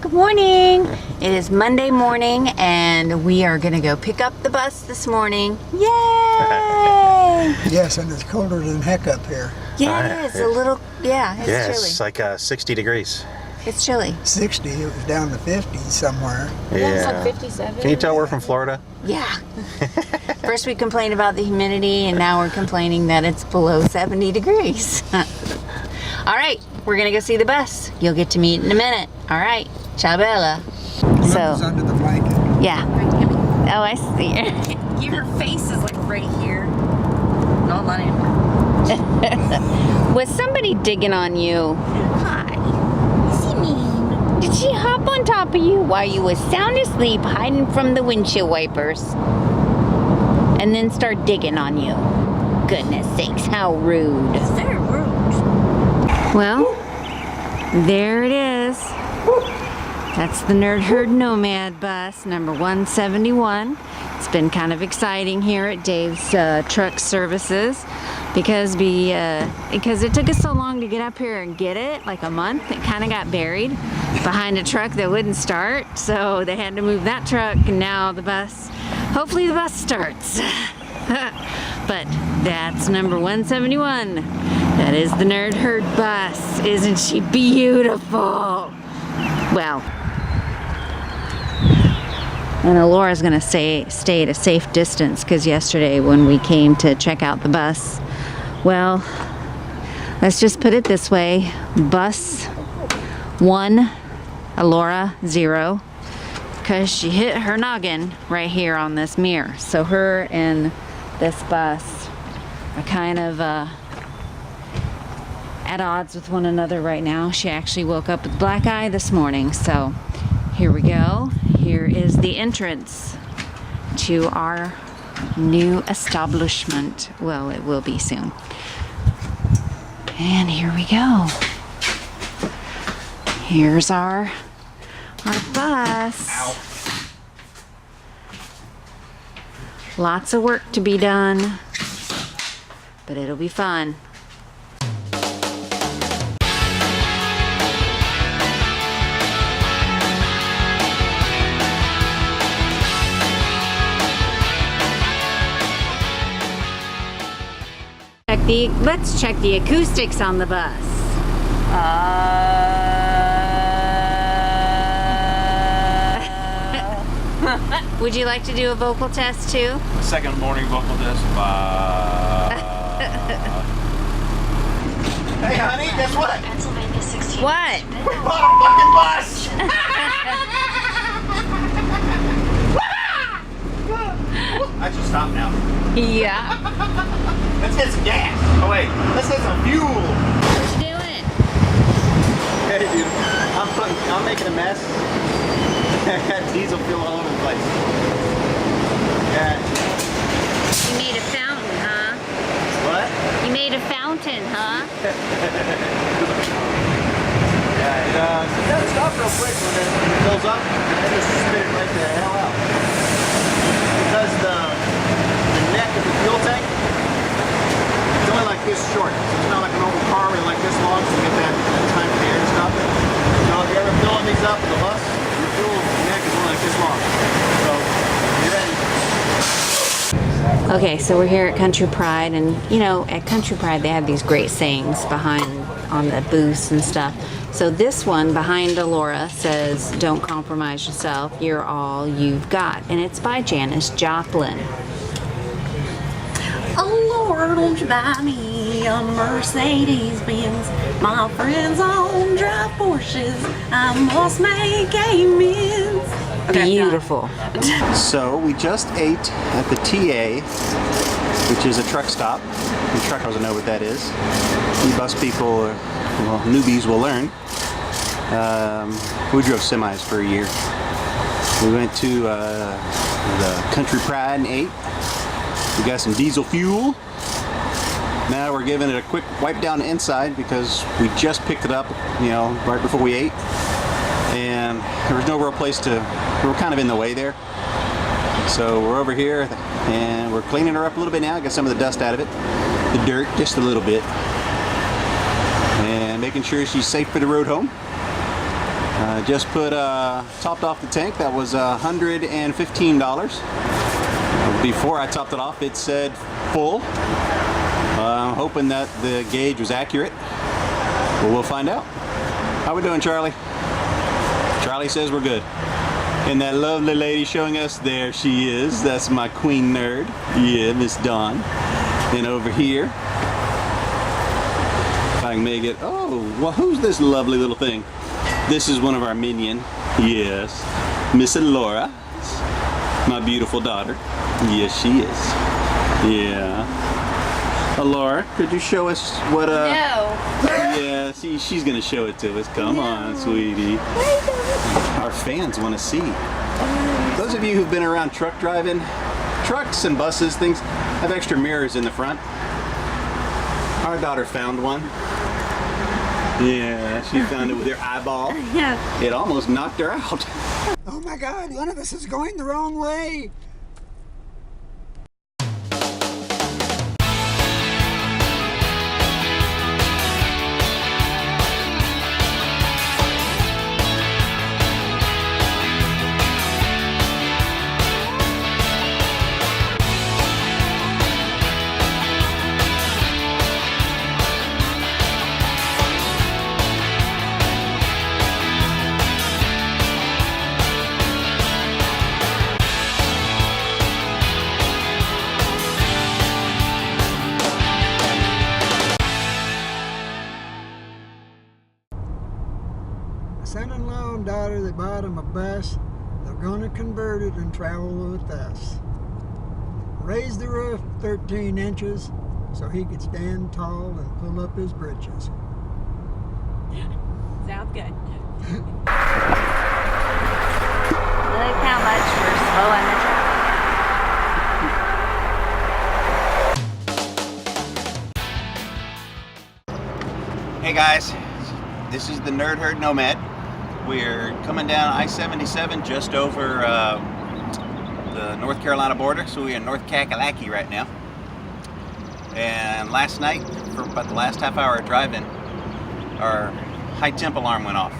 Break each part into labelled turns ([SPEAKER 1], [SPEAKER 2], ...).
[SPEAKER 1] Good morning. It is Monday morning and we are gonna go pick up the bus this morning. Yay!
[SPEAKER 2] Yes, and it's colder than heck up here.
[SPEAKER 1] Yeah, it's a little, yeah, it's chilly.
[SPEAKER 3] It's like 60 degrees.
[SPEAKER 1] It's chilly.
[SPEAKER 2] 60, it was down to 50 somewhere.
[SPEAKER 1] Yeah, it's like 57.
[SPEAKER 3] Can you tell we're from Florida?
[SPEAKER 1] Yeah. First we complained about the humidity and now we're complaining that it's below 70 degrees. All right, we're gonna go see the bus. You'll get to meet in a minute. All right, ciao bella.
[SPEAKER 2] Linda's under the blanket.
[SPEAKER 1] Yeah. Oh, I see.
[SPEAKER 4] Your face is like right here. No, not anymore.
[SPEAKER 1] Was somebody digging on you?
[SPEAKER 4] Hi. Is he mean?
[SPEAKER 1] Did she hop on top of you while you was sound asleep hiding from the windshield wipers? And then start digging on you? Goodness sakes, how rude.
[SPEAKER 4] It's very rude.
[SPEAKER 1] Well, there it is. That's the Nerd Herd Nomad bus, number 171. It's been kind of exciting here at Dave's Truck Services because it took us so long to get up here and get it, like a month. It kind of got buried behind a truck that wouldn't start, so they had to move that truck, and now the bus, hopefully the bus starts. But that's number 171. That is the Nerd Herd bus. Isn't she beautiful? Well, and Laura's gonna stay at a safe distance because yesterday when we came to check out the bus, well, let's just put it this way: bus 1, Laura 0, because she hit her noggin right here on this mirror. So her and this bus are kind of at odds with one another right now. She actually woke up with black eye this morning. So here we go. Here is the entrance to our new establishment. Well, it will be soon. And here we go. Here's our bus.
[SPEAKER 3] Ow.
[SPEAKER 1] Lots of work to be done, but it'll be fun. Let's check the acoustics on the bus. Would you like to do a vocal test too?
[SPEAKER 5] Second morning vocal test.
[SPEAKER 3] Hey honey, guess what?
[SPEAKER 1] What?
[SPEAKER 3] We bought a fucking bus! I should stop now.
[SPEAKER 1] Yeah.
[SPEAKER 3] Let's get some gas. Oh wait, let's get some fuel.
[SPEAKER 1] What you doing?
[SPEAKER 3] Hey dude, I'm making a mess. I got diesel fuel all over the place. Yeah.
[SPEAKER 1] You made a fountain, huh?
[SPEAKER 3] What?
[SPEAKER 1] You made a fountain, huh?
[SPEAKER 3] Yeah, you gotta stop real quick when it fills up and just spit it right the hell out. Because the neck of the fuel tank, it's only like this short. So it's not like an old car where like this long, so you get that time for the air to stop it. So if you're ever filling these up with a bus, your fuel neck is only like this long. So you're ready.
[SPEAKER 1] Okay, so we're here at Country Pride, and you know, at Country Pride they have these great sayings behind on the booths and stuff. So this one behind Laura says, "Don't compromise yourself, you're all you've got," and it's by Janis Joplin.
[SPEAKER 4] Oh Lord, won't you buy me a Mercedes Benz? My friends all drive Porsches. I must make amends. Okay,
[SPEAKER 1] Beautiful.
[SPEAKER 3] So we just ate at the TA, which is a truck stop. The truck doesn't know what that is. You bus people, well, newbies will learn. We drove semis for a year. We went to the Country Pride and ate. We got some diesel fuel. Now we're giving it a quick wipe down the inside because we just picked it up, you know, right before we ate. And there was no real place to, we were kind of in the way there. So we're over here and we're cleaning her up a little bit now, get some of the dust out of it. The dirt, just a little bit. And making sure she's safe for the road home. Just put topped off the tank. That was $115. Before I topped it off, it said full. I'm hoping that the gauge was accurate. But we'll find out. How we doing, Charlie? Charlie says we're good. And that lovely lady showing us, there she is. That's my queen nerd. Yeah, Miss Dawn. And over here, if I can make it. Oh, well, who's this lovely little thing? This is one of our minion. Yes, Miss Laura, my beautiful daughter. Yes, she is. Yeah. Laura, could you show us what
[SPEAKER 4] No.
[SPEAKER 3] Yeah, see, she's gonna show it to us. Come on, sweetie. Our fans want to see. Those of you who've been around truck driving, trucks and buses, things have extra mirrors in the front. Our daughter found one. Yeah, she found it with her eyeball.
[SPEAKER 4] Yeah.
[SPEAKER 3] It almost knocked her out.
[SPEAKER 2] Oh my God, one of us is going the wrong way. Son-in-law and daughter, they bought him a bus. They're going to convert it and travel with us. Raise the roof 13 inches so he could stand tall and pull up his britches.
[SPEAKER 4] Sounds good. Look how much we're slowing the traffic.
[SPEAKER 3] Hey guys, this is the Nerd Herd Nomad. We're coming down I-77 just over the North Carolina border, so we're in North Kakalaki right now. And last night, for about the last half hour of driving, our high temp alarm went off.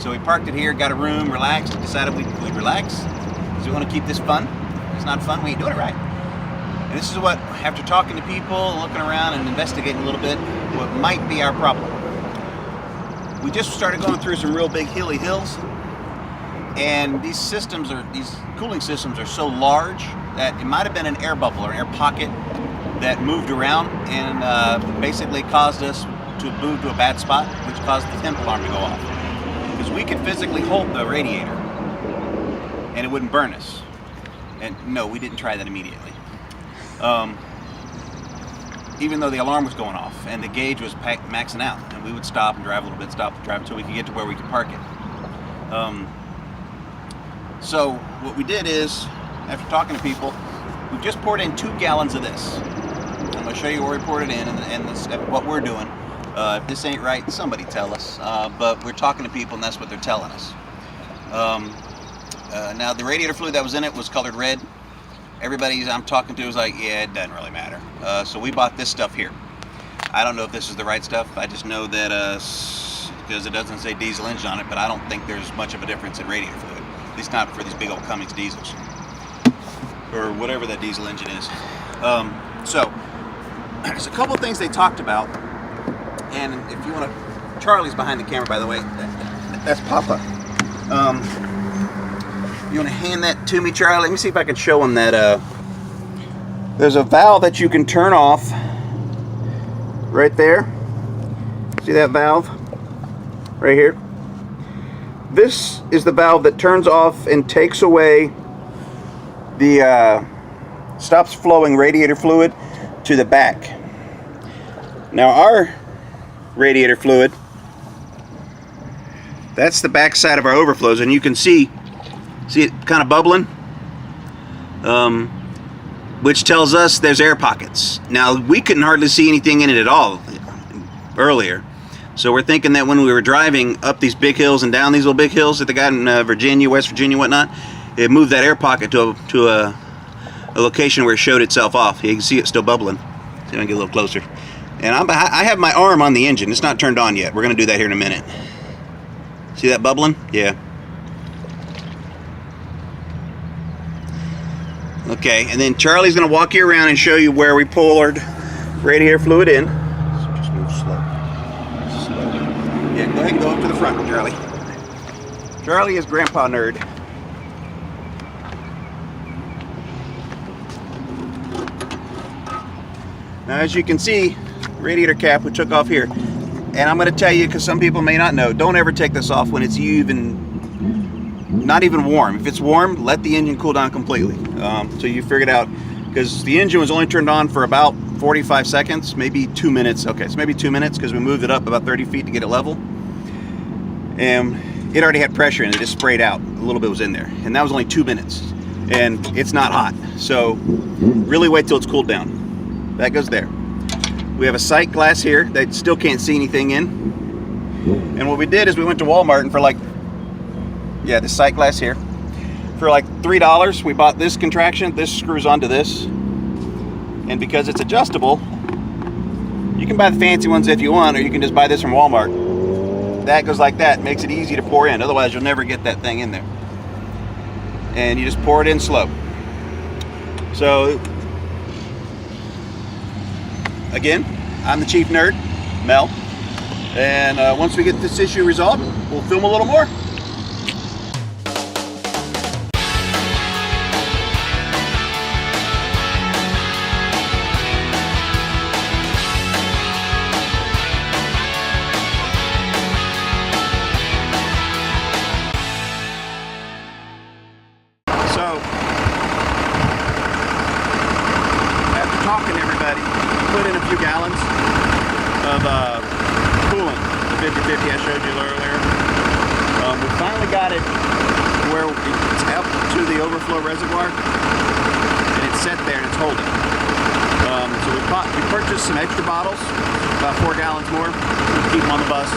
[SPEAKER 3] So we parked it here, got a room, relaxed, decided we'd relax because we want to keep this fun. If it's not fun, we ain't doing it right. And this is what, after talking to people, looking around and investigating a little bit, what might be our problem. We just started going through some real big hilly hills, and these cooling systems are so large that it might have been an air bubble or an air pocket that moved around and basically caused us to move to a bad spot, which caused the temp alarm to go off. Because we could physically hold the radiator and it wouldn't burn us. And no, we didn't try that immediately. Even though the alarm was going off and the gauge was maxing out, and we would stop and drive a little bit, stop and drive until we could get to where we could park it. So what we did is, after talking to people, we just poured in 2 gallons of this. I'm going to show you where we poured it in and what we're doing. If this ain't right, somebody tell us. But we're talking to people and that's what they're telling us. Now the radiator fluid that was in it was colored red. Everybody I'm talking to is like, yeah, it doesn't really matter. So we bought this stuff here. I don't know if this is the right stuff. I just know that, because it doesn't say diesel engine on it, but I don't think there's much of a difference in radiator fluid. At least not for these big old Cummins diesels. Or whatever that diesel engine is. So, there's a couple things they talked about. And if you want to, Charlie's behind the camera, by the way. That's Papa. You want to hand that to me, Charlie? Let me see if I can show him that. There's a valve that you can turn off right there. See that valve right here? This is the valve that turns off and takes away the stops flowing radiator fluid to the back. Now our radiator fluid, that's the back side of our overflows, and you can see it kind of bubbling, which tells us there's air pockets. Now we couldn't hardly see anything in it at all earlier, so we're thinking that when we were driving up these big hills and down these little big hills that they got in Virginia, West Virginia, whatnot, it moved that air pocket to a location where it showed itself off. You can see it still bubbling. See if I can get a little closer. And I have my arm on the engine. It's not turned on yet. We're going to do that here in a minute. See that bubbling? Yeah. Okay, and then Charlie's going to walk you around and show you where we poured radiator fluid in. So just move slow. Yeah, go ahead and go up to the front, Charlie. Charlie is Grandpa Nerd. Now, as you can see, radiator cap we took off here. And I'm going to tell you, because some people may not know, don't ever take this off when it's not even warm. If it's warm, let the engine cool down completely. So you figured out, because the engine was only turned on for about 45 seconds, maybe 2 minutes. Okay, so maybe 2 minutes, because we moved it up about 30 feet to get it level. And it already had pressure in it. It just sprayed out. A little bit was in there. And that was only 2 minutes. And it's not hot. So really wait till it's cooled down. That goes there. We have a sight glass here that still can't see anything in. And what we did is we went to Walmart and for like, yeah, the sight glass here. For like $3, we bought this contraction. This screws onto this. And because it's adjustable, you can buy the fancy ones if you want, or you can just buy this from Walmart. That goes like that, makes it easy to pour in. Otherwise, you'll never get that thing in there. And you just pour it in slow. So, again, I'm the chief nerd, Mel. And once we get this issue resolved, we'll film a little more. So, after talking to everybody, put in a few gallons of coolant, the 50-50 I showed you earlier. We finally got it where it's up to the overflow reservoir, and it's set there and it's holding. So we purchased some extra bottles, about 4 gallons more, to keep them on the bus.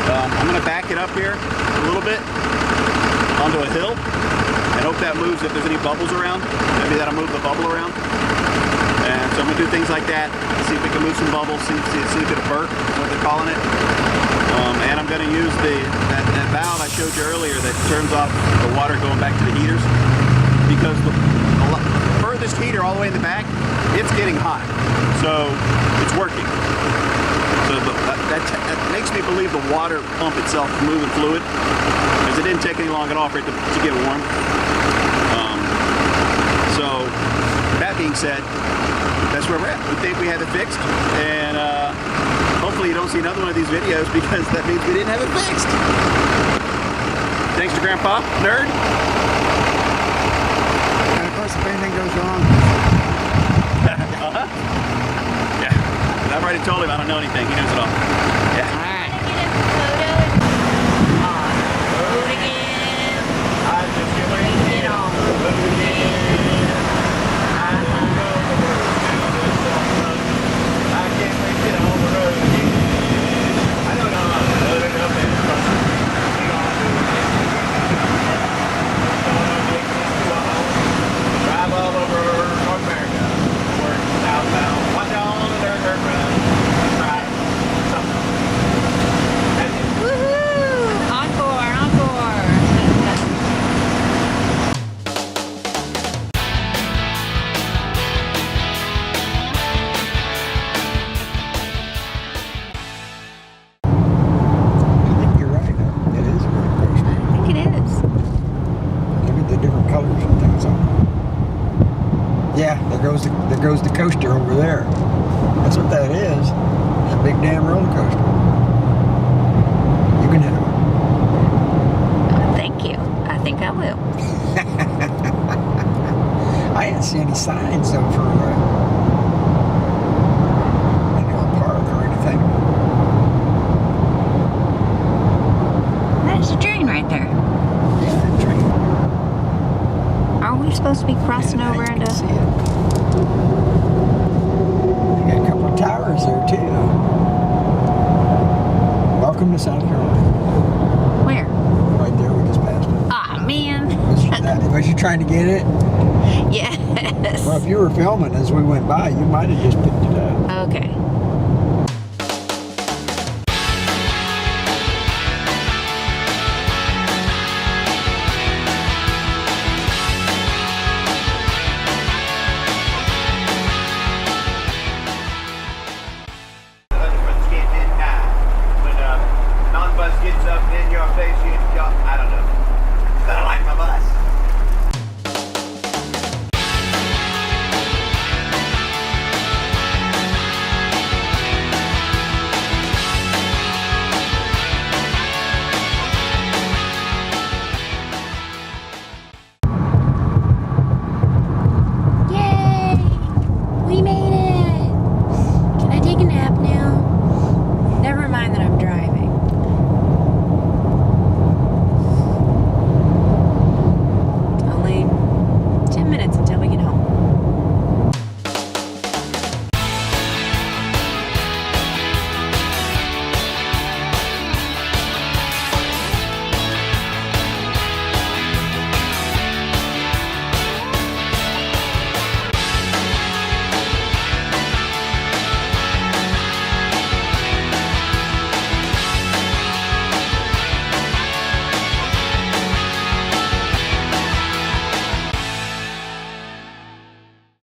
[SPEAKER 3] I'm going to back it up here a little bit onto a hill and hope that moves if there's any bubbles around. Maybe that'll move the bubble around. And so I'm going to do things like that, see if we can move some bubbles, see if it'll burp, is what they're calling it. And I'm going to use that valve I showed you earlier that turns off the water going back to the heaters, because the furthest heater all the way in the back, it's getting hot. So it's working. So that makes me believe the water pump itself is moving fluid, because it didn't take any long at all for it to get warm. So that being said, that's where we're at. We think we have it fixed, and hopefully you don't see another one of these videos, because that means we didn't have it fixed. Thanks to Grandpa Nerd.
[SPEAKER 2] And of course, if anything goes wrong.
[SPEAKER 3] Yeah. And I've already told him I don't know anything. He knows it all. Yeah.
[SPEAKER 1] All right.
[SPEAKER 2] Yeah, there goes the coaster over there. That's what that is. It's a big damn roller coaster. You can have it.
[SPEAKER 1] Thank you. I think I will.
[SPEAKER 2] I didn't see any signs though for anyone park or anything.
[SPEAKER 1] There's a drain right there.
[SPEAKER 2] Yeah, train.
[SPEAKER 1] Are we supposed to be crossing
[SPEAKER 2] Yeah,
[SPEAKER 1] over
[SPEAKER 2] you can
[SPEAKER 1] into?
[SPEAKER 2] see it. They got a couple of towers there too. Welcome to South Carolina.
[SPEAKER 1] Where?
[SPEAKER 2] Right there, we just passed it.
[SPEAKER 1] Ah, man.
[SPEAKER 2] Was you trying to get it?
[SPEAKER 1] Yes.
[SPEAKER 2] Well, if you were filming as we went by, you might have just picked it up.
[SPEAKER 1] Okay.